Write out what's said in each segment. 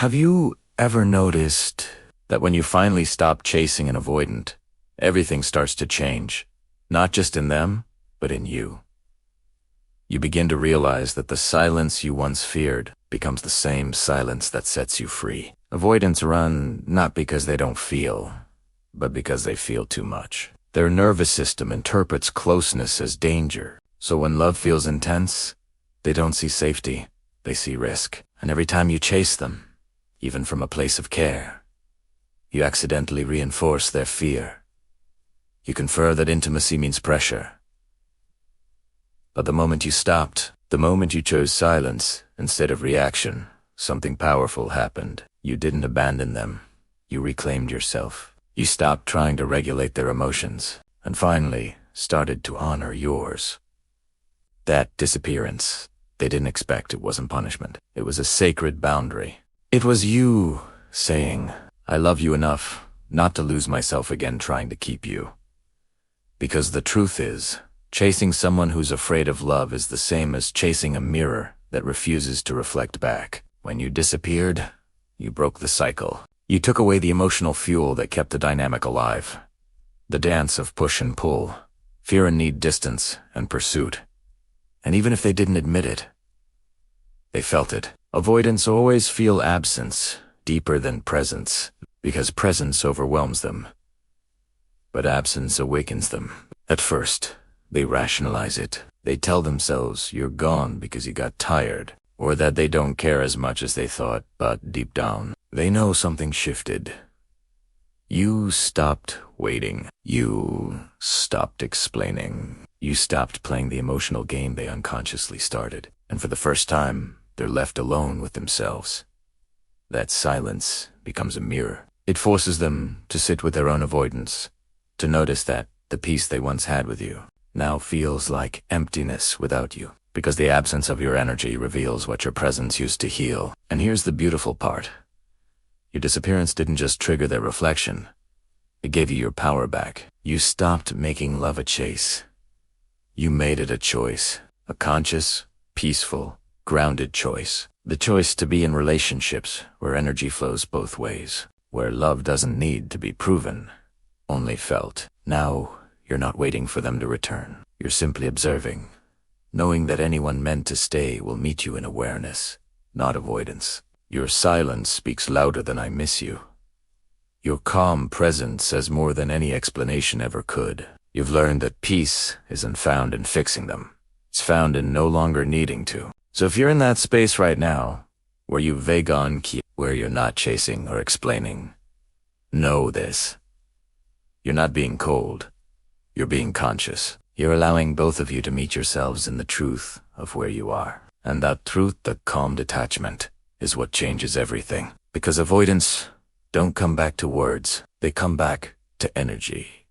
Have you ever noticed that when you finally stop chasing an avoidant, everything starts to change, not just in them, but in you? You begin to realize that the silence you once feared becomes the same silence that sets you free. Avoidants run not because they don't feel, but because they feel too much. Their nervous system interprets closeness as danger, so when love feels intense, they don't see safety, they see risk. And every time you chase them, even from a place of care, you accidentally reinforce their fear. You confer that intimacy means pressure. But the moment you stopped, the moment you chose silence instead of reaction, something powerful happened. You didn't abandon them. You reclaimed yourself. You stopped trying to regulate their emotions, and finally started to honor yours. That disappearance, they didn't expect. It wasn't punishment. It was a sacred boundary. It was you saying, I love you enough not to lose myself again trying to keep you. Because the truth is, chasing someone who's afraid of love is the same as chasing a mirror that refuses to reflect back. When you disappeared, you broke the cycle. You took away the emotional fuel that kept the dynamic alive. The dance of push and pull, fear and need, distance and pursuit. And even if they didn't admit it, they felt it. Avoidants always feel absence deeper than presence, because presence overwhelms them. But absence awakens them. At first, they rationalize it. They tell themselves you're gone because you got tired, or that they don't care as much as they thought, but deep down, they know something shifted. You stopped waiting. You stopped explaining. You stopped playing the emotional game they unconsciously started. And for the first time, they're left alone with themselves. That silence becomes a mirror. It forces them to sit with their own avoidance, to notice that the peace they once had with you now feels like emptiness without you, because the absence of your energy reveals what your presence used to heal. And here's the beautiful part. Your disappearance didn't just trigger their reflection. It gave you your power back. You stopped making love a chase. You made it a choice, a conscious, peaceful, grounded choice. The choice to be in relationships where energy flows both ways, where love doesn't need to be proven, only felt. Now, you're not waiting for them to return. You're simply observing, knowing that anyone meant to stay will meet you in awareness, not avoidance. Your silence speaks louder than I miss you. Your calm presence says more than any explanation ever could. You've learned that peace isn't found in fixing them. It's found in no longer needing to. So if you're in that space right now, where you vague on key, where you're not chasing or explaining, know this. You're not being cold. You're being conscious. You're allowing both of you to meet yourselves in the truth of where you are. And that truth, the calm detachment, is what changes everything. Because avoidance don't come back to words. They come back to energy.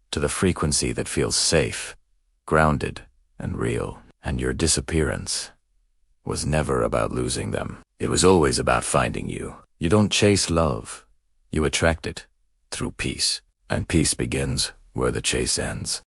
To the frequency that feels safe, grounded, and real. And your disappearance was never about losing them. It was always about finding you. You don't chase love. You attract it through peace. And peace begins where the chase ends.